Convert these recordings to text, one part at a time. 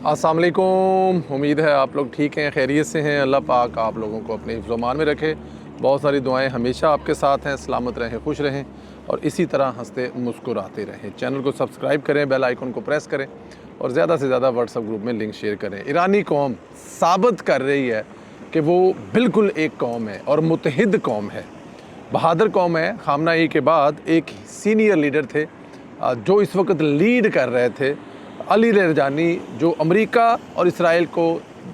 अस्सलाम वालेकुम। उम्मीद है आप लोग ठीक हैं, खैरियत से हैं। अल्लाह पाक आप लोगों को अपने हिफ्ज़-ओ-मान में रखे। बहुत सारी दुआएं हमेशा आपके साथ हैं। सलामत रहें, खुश रहें और इसी तरह हंसते मुस्कुराते रहें। चैनल को सब्सक्राइब करें, बेल आइकन को प्रेस करें और ज़्यादा से ज़्यादा व्हाट्सएप ग्रुप में लिंक शेयर करें। ईरानी कौम साबित कर रही है कि वो बिल्कुल एक कौम है और मुत्तहिद कौम है, बहादुर कौम है। खामनाई के बाद एक सीनियर लीडर थे जो इस वक्त लीड कर रहे थे, अली लरजानी, जो अमेरिका और इसराइल को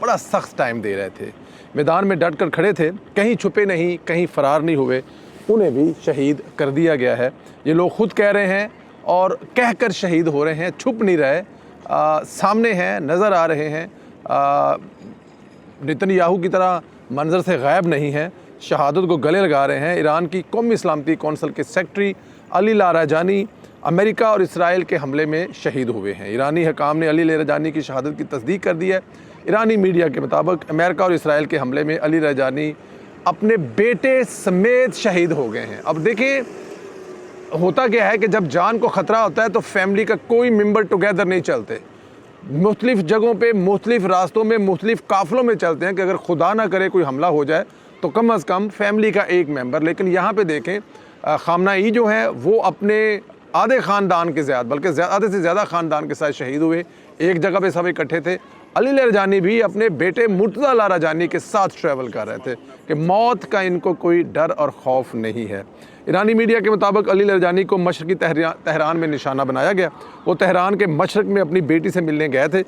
बड़ा सख्त टाइम दे रहे थे। मैदान में डट कर खड़े थे, कहीं छुपे नहीं, कहीं फ़रार नहीं हुए। उन्हें भी शहीद कर दिया गया है। ये लोग खुद कह रहे हैं और कह कर शहीद हो रहे हैं, छुप नहीं रहे, सामने हैं, नज़र आ रहे हैं। नेतन्याहू की तरह मंजर से गायब नहीं है, शहादत को गले लगा रहे हैं। ईरान की कौमी सलामती कौंसिल के सेक्रेटरी अली लाराजानी अमेरिका और इसराइल के हमले में शहीद हुए हैं। ईरानी हकाम ने अली लाराजानी की शहादत की तस्दीक कर दी है। ईरानी मीडिया के मुताबिक अमेरिका और इसराइल के हमले में अली लाराजानी अपने बेटे समेत शहीद हो गए हैं। अब देखिए, होता क्या है कि जब जान को ख़तरा होता है तो फैमिली का कोई मेंबर टुगेदर नहीं चलते, मुख्तलिफ़ जगहों पे, मुख्तलिफ़ रास्तों में, मुख्तलिफ़ काफ़िलों में चलते हैं कि अगर खुदा ना करे कोई हमला हो जाए तो कम अज़ कम फैमिली का एक मेंबर। लेकिन यहाँ पे देखें, खामनाई जो है वो अपने आधे ख़ानदान के ज़्यादा, बल्कि आधे से ज़्यादा ख़ानदान के साथ शहीद हुए। एक जगह पे सब इकट्ठे थे। अली लाराजानी भी अपने बेटे मुर्तज़ा लाराजानी के साथ ट्रैवल कर रहे थे कि मौत का इनको कोई डर और खौफ नहीं है। ईरानी मीडिया के मुताबिक अली लाराजानी को मशरक़ी तेहरान में निशाना बनाया गया। वो तेहरान के मशरक़ में अपनी बेटी से मिलने गए थे।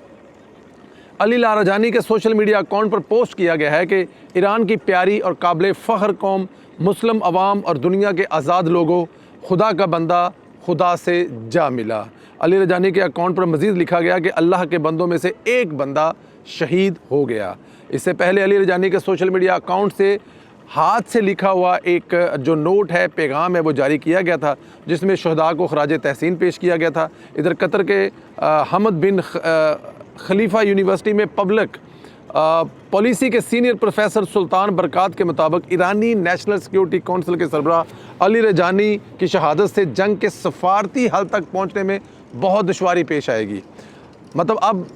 अली लाराजानी के सोशल मीडिया अकाउंट पर पोस्ट किया गया है कि ईरान की प्यारी और काबिल फ़ख्र कौम, मुस्लिम अवाम और दुनिया के आज़ाद लोगों, खुदा का बंदा खुदा से जा मिला। अली लाराजानी के अकाउंट पर मज़ीद लिखा गया कि अल्लाह के बंदों में से एक बंदा शहीद हो गया। इससे पहले अली लाराजानी के सोशल मीडिया अकाउंट से हाथ से लिखा हुआ एक जो नोट है, पैगाम है, वो जारी किया गया था, जिसमें शहदा को खराज तहसीन पेश किया गया था। इधर कतर के हमद बिन खलीफा यूनिवर्सिटी में पब्लिक पॉलिसी के सीनियर प्रोफेसर सुल्तान बरकात के मुताबिक ईरानी नेशनल सिक्योरिटी काउंसिल के सरबराह अली लाराजानी की शहादत से जंग के सफारती हल तक पहुँचने में बहुत दुश्वारी पेश आएगी। मतलब अब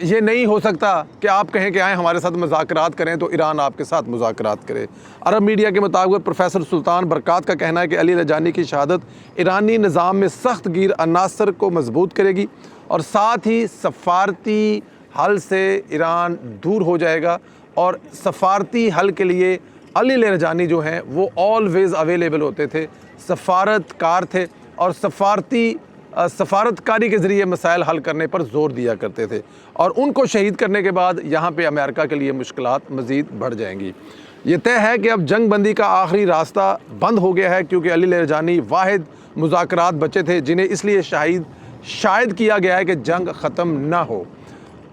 ये नहीं हो सकता कि आप कहें कि आए हमारे साथ मुज़ाकरात करें तो ईरान आपके साथ मुज़ाकरात करे। अरब मीडिया के मुताबिक प्रोफेसर सुल्तान बरकात का कहना है कि अली लाराजानी की शहादत ईरानी निज़ाम में सख्त गिर अनासर को मजबूत करेगी और साथ ही सफारती हल से ईरान दूर हो जाएगा। और सफारती हल के लिए अली लाराजानी जो हैं वो ऑलवेज़ अवेलेबल होते थे, सफारतकार थे और सफारतकारी के ज़रिए मसाइल हल करने पर ज़ोर दिया करते थे। और उनको शहीद करने के बाद यहाँ पे अमेरिका के लिए मुश्किलात मज़ीद बढ़ जाएंगी। ये तय है कि अब जंग बंदी का आखिरी रास्ता बंद हो गया है, क्योंकि अली लाराजानी वाहिद मुज़ाकरात बचे थे जिन्हें इसलिए शायद किया गया है कि जंग ख़त्म ना हो।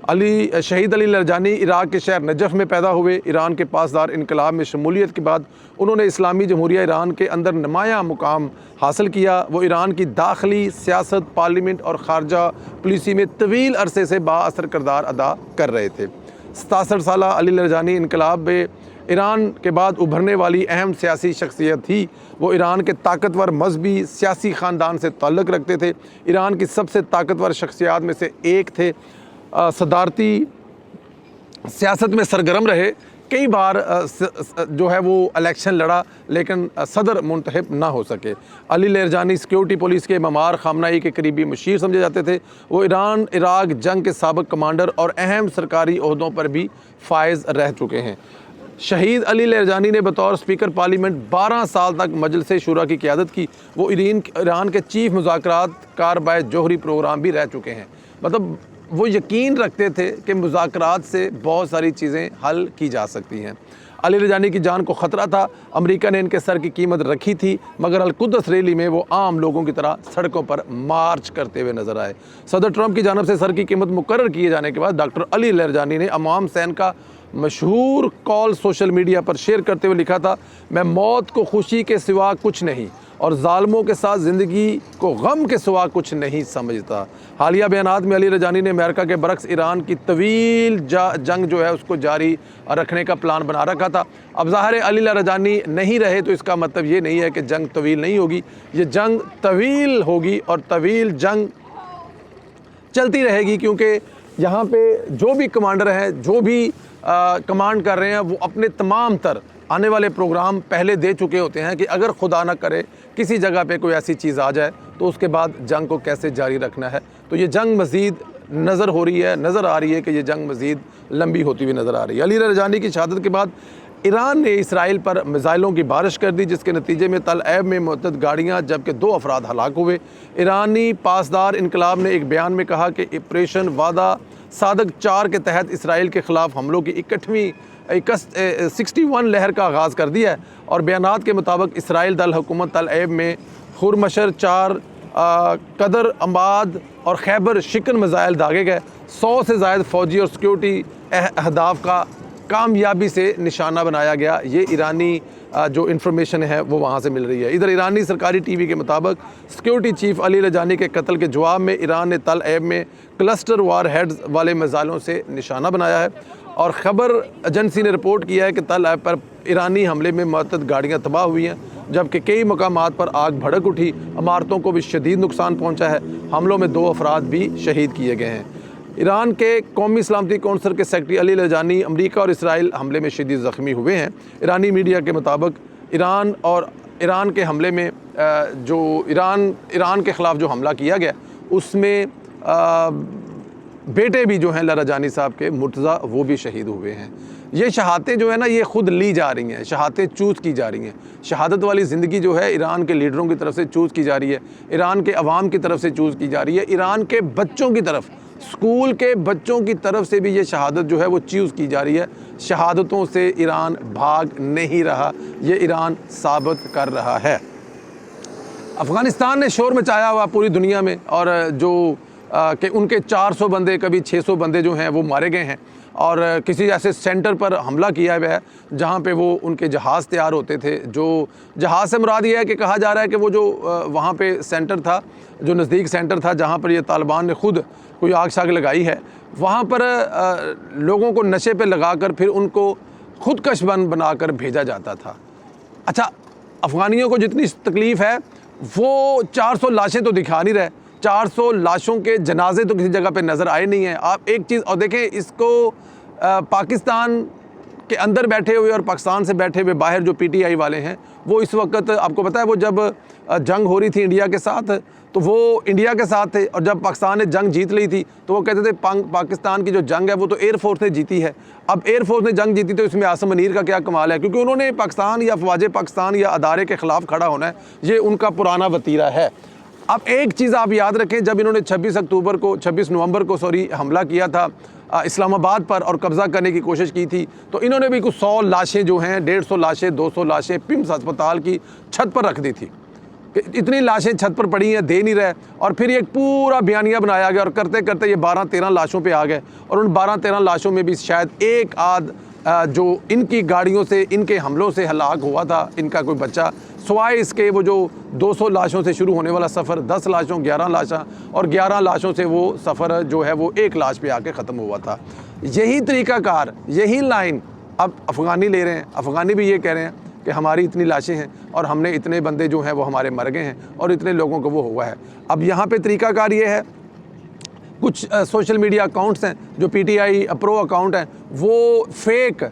शहीद अली लाराजानी इराक़ के शहर नजफ़ में पैदा हुए। ईरान के पासदार इनकलाब में शमूलियत के बाद उन्होंने इस्लामी जमहूरिया ईरान के अंदर नुमायाँ मुकाम हासिल किया। वो ईरान की दाखिली सियासत, पार्लियामेंट और खारजा पॉलिसी में तवील अरसे से बाअसर किरदार अदा कर रहे थे। 67 साला अली लाराजानी इनकलाब में ईरान के बाद उभरने वाली अहम सियासी शख्सियत थी। वो ईरान के ताकतवर मजहबी सियासी ख़ानदान से ताल्लुक़ रखते थे। ईरान की सबसे ताकतवर शख्सियात में से एक थे। सदारती सियासत में सरगर्म रहे। कई बार जो है वो इलेक्शन लड़ा, लेकिन सदर मुंतखब ना हो सके। अली लाराजानी सिक्योरिटी पुलिस के ममार खामनाई के करीबी मुशीर समझे जाते थे। वो ईरान इराक़ जंग के साबिक़ कमांडर और अहम सरकारी ओहदों पर भी फायज़ रह चुके हैं। शहीद अली लाराजानी ने बतौर स्पीकर पार्लियामेंट 12 साल तक मजलिस शूरा की क़यादत की। वो ईरान के चीफ मुज़ाकरात कार बाय जोहरी प्रोग्राम भी रह चुके हैं। मतलब वो यकीन रखते थे कि मुज़ाकरात से बहुत सारी चीज़ें हल की जा सकती हैं। अली लाराजानी की जान को ख़तरा था। अमेरिका ने इनके सर की कीमत रखी थी, मगर अल-कुद्स रैली में वो आम लोगों की तरह सड़कों पर मार्च करते हुए नजर आए। सदर ट्रंप की जानिब से सर की कीमत मुकर्रर किए जाने के बाद डॉक्टर अली लाराजानी ने अवाम सैन का मशहूर कॉल सोशल मीडिया पर शेयर करते हुए लिखा था, मैं मौत को खुशी के सिवा कुछ नहीं और ज़ालिमों के साथ ज़िंदगी को गम के सिवा कुछ नहीं समझता। हालिया बयानात में अली लाराजानी ने अमेरिका के बरक्स ईरान की तवील जंग जो है उसको जारी रखने का प्लान बना रखा था। अब ज़ाहिर है अली लाराजानी नहीं रहे तो इसका मतलब ये नहीं है कि जंग तवील नहीं होगी, ये जंग तवील होगी और तवील जंग चलती रहेगी, क्योंकि यहाँ पे जो भी कमांडर हैं, जो भी कमांड कर रहे हैं, वो अपने तमाम तर आने वाले प्रोग्राम पहले दे चुके होते हैं कि अगर खुदा ना करे किसी जगह पे कोई ऐसी चीज़ आ जाए तो उसके बाद जंग को कैसे जारी रखना है। तो ये जंग मज़ीद नज़र आ रही है कि ये जंग मज़ीद लंबी होती हुई नज़र आ रही है। अली रजानी की शहादत के बाद ईरान ने इसराइल पर मिसाइलों की बारिश कर दी, जिसके नतीजे में तल ऐब में मुतअद्दिद गाड़ियाँ जबकि 2 अफराद हलाक हुए। ईरानी पासदार इनकलाब ने एक बयान में कहा कि ऑपरेशन वादा सादक 4 के तहत इसराइल के ख़िलाफ़ हमलों की 61 लहर का आगाज़ कर दिया है और बयानात के मुताबिक इसराइल दल हुकूमत तल ऐब में खुरमशर 4 कदर अम्बाद और खैबर शिकन मिसाइल दागे गए। 100 से ज़ायद फ़ौजी और सिक्योरिटी अहदाफ का कामयाबी से निशाना बनाया गया। ये ईरानी जो इन्फॉर्मेशन है वो वहाँ से मिल रही है। इधर ईरानी सरकारी टीवी के मुताबिक सिक्योरिटी चीफ अली रजानी के कत्ल के जवाब में ईरान ने तल ऐब में क्लस्टर वार हेड्स वाले मिसाइलों से निशाना बनाया है और खबर एजेंसी ने रिपोर्ट किया है कि तल ऐब पर ईरानी हमले में मुतअद्दिद गाड़ियाँ तबाह हुई हैं, जबकि कई मकामात पर आग भड़क उठी। इमारतों को भी शदीद नुकसान पहुँचा है। हमलों में 2 अफराद भी शहीद किए गए हैं। ईरान के कौमी सलामती कौंसिल के सेक्रेटरी अली रजानी अमेरिका और इसराइल हमले में शदीद ज़ख्मी हुए हैं। ईरानी मीडिया के मुताबिक ईरान के हमले में जो ईरान के ख़िलाफ़ जो हमला किया गया उसमें बेटे भी जो हैं रजानी साहब के मुर्तज़ा वो भी शहीद हुए हैं। ये शहादतें जो है ना ये ख़ुद ली जा रही हैं, शहादतें चूज़ की जा रही हैं। शहादत वाली ज़िंदगी जो है ईरान के लीडरों की तरफ से चूज़ की जा रही है, ईरान के अवाम की तरफ से चूज़ की जा रही है, ईरान के बच्चों की तरफ, स्कूल के बच्चों की तरफ से भी ये शहादत जो है वो चूज़ की जा रही है। शहादतों से ईरान भाग नहीं रहा, ये ईरान साबित कर रहा है। अफ़गानिस्तान ने शोर मचाया हुआ पूरी दुनिया में और जो कि उनके 400 बंदे कभी 600 बंदे जो हैं वो मारे गए हैं और किसी ऐसे सेंटर पर हमला किया गया है जहाँ पे वो उनके जहाज़ तैयार होते थे। जो जहाज़ से मुराद ये है कि कहा जा रहा है कि वो जो वहाँ पे सेंटर था, जो नज़दीक सेंटर था जहाँ पर ये तालिबान ने ख़ुद कोई आग शाग लगाई है, वहाँ पर लोगों को नशे पे लगाकर फिर उनको ख़ुदकश बनाकर भेजा जाता था। अच्छा, अफ़गानियों को जितनी तकलीफ़ है वो 400 लाशें तो दिखा नहीं रहे, 400 लाशों के जनाजे तो किसी जगह पे नज़र आए नहीं हैं। आप एक चीज़ और देखें, इसको पाकिस्तान के अंदर बैठे हुए और पाकिस्तान से बैठे हुए बाहर जो PTI वाले हैं वो इस वक्त आपको पता है वो जब जंग हो रही थी इंडिया के साथ तो वो इंडिया के साथ थे और जब पाकिस्तान ने जंग जीत ली थी तो वो कहते थे पाकिस्तान की जो जंग है वो तो एयरफोर्स ने जीती है। अब एयरफोर्स ने जंग जीती तो इसमें आसम मुनीर का क्या कमाल है, क्योंकि उन्होंने पाकिस्तान या फ़ौज पाकिस्तान या अदारे के ख़िलाफ़ खड़ा होना है, ये उनका पुराना वतीरा है। अब एक चीज़ आप याद रखें, जब इन्होंने 26 नवंबर को हमला किया था इस्लामाबाद पर और कब्ज़ा करने की कोशिश की थी तो इन्होंने भी कुछ 100 लाशें जो हैं, 150 लाशें, 200 लाशें पिम्स अस्पताल की छत पर रख दी थी कि इतनी लाशें छत पर पड़ी हैं, दे नहीं रहे। और फिर एक पूरा बयानिया बनाया गया और करते करते ये 12-13 लाशों पे आ गए और उन 12-13 लाशों में भी शायद एक आध जो इनकी गाड़ियों से, इनके हमलों से हलाक हुआ था, इनका कोई बच्चा, सिवाय इसके वो जो 200 लाशों से शुरू होने वाला सफ़र 10 लाशों 11 लाशा और 11 लाशों से वो सफ़र जो है वो एक लाश पे आके ख़त्म हुआ था। यही तरीक़ाकार, यही लाइन अब अफ़गानी ले रहे हैं। अफ़गानी भी ये कह रहे हैं कि हमारी इतनी लाशें हैं और हमने इतने बंदे जो हैं वो हमारे मर गए हैं और इतने लोगों को वो हुआ है। अब यहाँ पे तरीक़ाकार ये है, कुछ सोशल मीडिया अकाउंट्स हैं जो PTI प्रो अकाउंट हैं वो फेक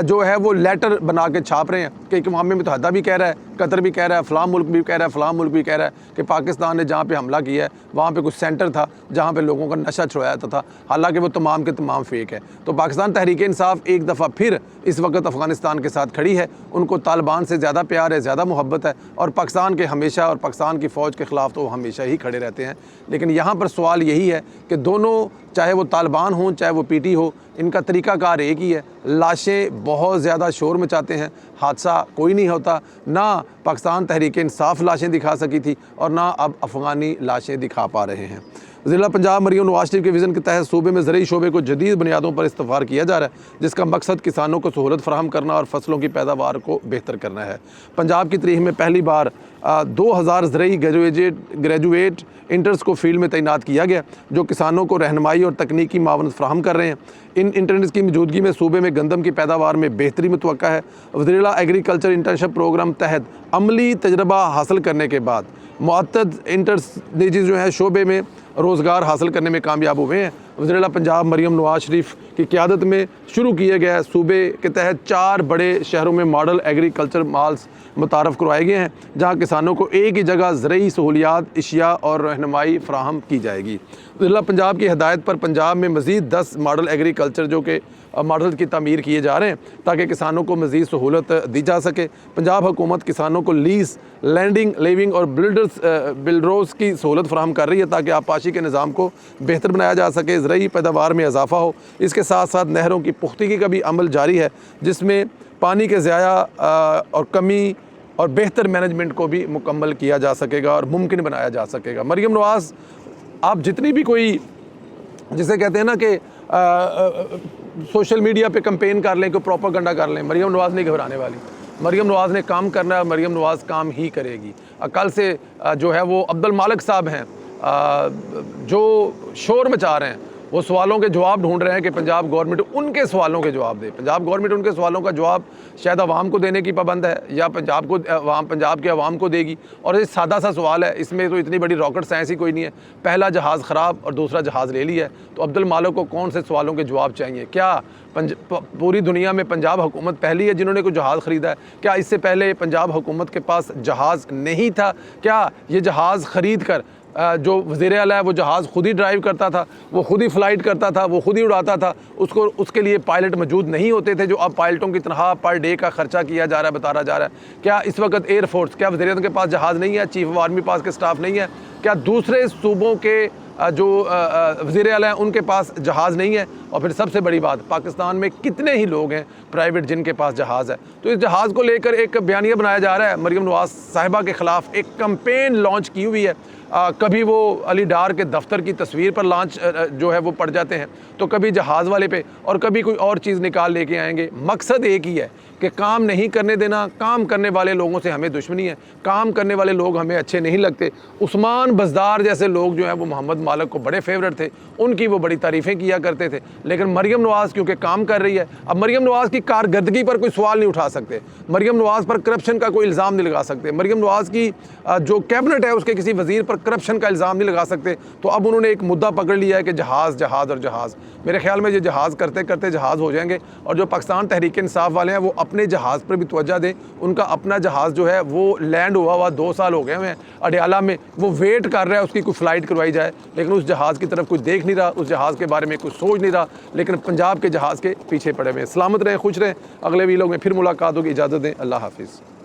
जो है वो लेटर बना के छाप रहे हैं कि इक़वाम मुत्तहिदा भी कह रहा है, कतर भी कह रहा है, फ़लाँ मुल्क भी कह रहा है, फ़लाँ मुल्क भी कह रहा है कि पाकिस्तान ने जहाँ पे हमला किया है वहाँ पे कुछ सेंटर था जहाँ पे लोगों का नशा छुड़ाया था, हालांकि वो तमाम के तमाम फ़ेक है। तो पाकिस्तान तहरीक इंसाफ एक दफ़ा फिर इस वक्त अफ़गानिस्तान के साथ खड़ी है। उनको तालिबान से ज़्यादा प्यार है, ज़्यादा मोहब्बत है और पाकिस्तान के हमेशा और पाकिस्तान की फ़ौज के ख़िलाफ़ तो वो हमेशा ही खड़े रहते हैं। लेकिन यहाँ पर सवाल यही है कि दोनों, चाहे वो तालिबान हों चाहे वो PT हो, इनका तरीक़ाकार एक ही है। लाशें बहुत ज़्यादा शोर मचाते हैं, हादसा कोई नहीं होता। ना पाकिस्तान तहरीक इंसाफ लाशें दिखा सकी थी और ना अब अफ़गानी लाशें दिखा पा रहे हैं। ज़िला पंजाब मरीम नवाज शरीफ के विज़न के तहत सूबे में ज़रूरी शोबे को जदीद बुनियादों पर इस्तफ़ार किया जा रहा है, जिसका मकसद किसानों को सहूलत फराहम करना और फसलों की पैदावार को बेहतर करना है। पंजाब की तारीख़ में पहली बार 2000 ज़रूरी ग्रेजुएट इंटर्स को फील्ड में तैनात किया गया जो किसानों को रहनुमाई और तकनीकी मावनत फराहम कर रहे हैं। इन इंटर्न्स की मौजूदगी में सूबे में गंदम की पैदावार में बेहतरी मुतवक्का है। वज़ीर एग्रीकल्चर इंटर्नशिप प्रोग्राम तहत अमली तजर्बा हासिल करने के बाद मुअत्तद इंटर्स जो है शोबे में रोज़गार हासिल करने में कामयाब हुए हैं। वज़ीर-ए-आला पंजाब मरियम नवाज शरीफ की क़यादत में शुरू किया गया है। सूबे के तहत 4 बड़े शहरों में मॉडल एग्रीकल्चर माल्स मुतारफ़ करवाए गए हैं, जहाँ किसानों को एक ही जगह ज़रूरी सहूलियात, अशिया और रहनुमाई फ़राहम की जाएगी। वज़ीर-ए-आला पंजाब की हिदायत पर पंजाब में मज़ीद 10 मॉडल एग्रीकल्चर जो कि मॉडल की तमीर किए जा रहे हैं, ताकि किसानों को मज़ीद सहूलत दी जा सके। पंजाब हुकूमत किसानों को लीज़, लैंडिंग, लिविंग और बिल्डरोज़ की सहूलत फ़राहम कर रही है, ताकि आबपाशी के निज़ाम को बेहतर बनाया जा सके, ज़रूरी पैदावार में इजाफ़ा हो। इसके साथ साथ नहरों की पुख्तगी का भी अमल जारी है, जिसमें पानी के ज़ाया और कमी और बेहतर मैनेजमेंट को भी मुकम्मल किया जा सकेगा और मुमकिन बनाया जा सकेगा। मरियम नवाज़, आप जितनी भी कोई जिसे कहते हैं ना कि सोशल मीडिया पे कैंपेन कर लें, कोई प्रोपेगेंडा कर लें, मरियम नवाज़ नहीं घबराने वाली। मरियम नवाज़ ने काम करना है, मरियम नवाज़ काम ही करेगी। कल से जो है वो अब्दुल मालिक साहब हैं, जो शोर मचा रहे हैं, वो सवालों के जवाब ढूंढ रहे हैं कि पंजाब गवर्नमेंट उनके सवालों के जवाब दे। पंजाब गवर्नमेंट उनके सवालों का जवाब शायद आवाम को देने की पाबंद है, या पंजाब के अवाम को देगी। और ये सादा सा सवाल है, इसमें तो इतनी बड़ी रॉकेट साइंस ही कोई नहीं है। पहला जहाज़ ख़राब और दूसरा जहाज़ ले लिया है, तो अब्दुल मालिक को कौन से सवालों के जवाब चाहिए? क्या पूरी दुनिया में पंजाब हुकूमत पहली है जिन्होंने कोई जहाज़ ख़रीदा है? क्या इससे पहले पंजाब हुकूमत के पास जहाज़ नहीं था? क्या ये जहाज़ ख़रीद कर जो वज़ीर-ए-आला है वो जहाज़ खुद ही ड्राइव करता था, वो खुद ही फ़्लाइट करता था, वो खुद ही उड़ाता था, उसके लिए पायलट मौजूद नहीं होते थे, जो अब पायलटों की तनख्वाह पर डे का ख़र्चा किया जा रहा है, बताया जा रहा है? क्या इस वक्त एयरफोर्स, क्या वज़ीर-ए-आज़म के पास जहाज़ नहीं है? चीफ ऑफ आर्मी पास के स्टाफ नहीं है? क्या दूसरे सूबों के जो वज़ीर-ए-आला हैं उनके पास जहाज़ नहीं है? और फिर सबसे बड़ी बात, पाकिस्तान में कितने ही लोग हैं प्राइवेट जिनके पास जहाज़ है? तो इस जहाज़ को लेकर एक बयानिया बनाया जा रहा है। मरियम नवाज़ साहिबा के ख़िलाफ़ एक कैंपेन लॉन्च की हुई है। कभी वो अली डार के दफ्तर की तस्वीर पर लॉन्च जो है वो पड़ जाते हैं, तो कभी जहाज़ वाले पे, और कभी कोई और चीज़ निकाल लेके आएंगे। मकसद एक ही है कि काम नहीं करने देना। काम करने वाले लोगों से हमें दुश्मनी है, काम करने वाले लोग हमें अच्छे नहीं लगते। उस्मान बज़दार जैसे लोग जो हैं वो मोहम्मद मालिक को बड़े फेवरेट थे, उनकी वो बड़ी तारीफ़ें किया करते थे। लेकिन मरियम नवाज़ क्योंकि काम कर रही है, अब मरियम नवाज़ की कारकर्दगी पर कोई सवाल नहीं उठा सकते, मरियम नवाज़ पर करप्शन का कोई इल्ज़ाम नहीं लगा सकते, मरियम नवाज़ की जो कैबिनेट है उसके किसी वज़ीर पर करप्शन का इल्ज़ाम नहीं लगा सकते। तो अब उन्होंने एक मुद्दा पकड़ लिया है कि जहाज़, जहाज़ और जहाज़। मेरे ख्याल में ये जहाज़ करते करते जहाज़ हो जाएंगे, और जो पाकिस्तान तहरीक इंसाफ वाले हैं वो अपने जहाज़ पर भी तवज्जो दें। उनका अपना जहाज़ जो है वो लैंड हुआ 2 साल हो गए हुए हैं अडियाला में, वो वेट कर रहा है उसकी कोई फ़्लाइट करवाई जाए, लेकिन उस जहाज़ की तरफ कोई देख नहीं रहा, उस जहाज़ के बारे में कोई सोच नहीं रहा, लेकिन पंजाब के जहाज़ के पीछे पड़े हुए हैं। सलामत रहें, खुश रहें। अगले वीडियो में फिर मुलाकात होगी। इजाज़त दें। अल्लाह हाफिज़।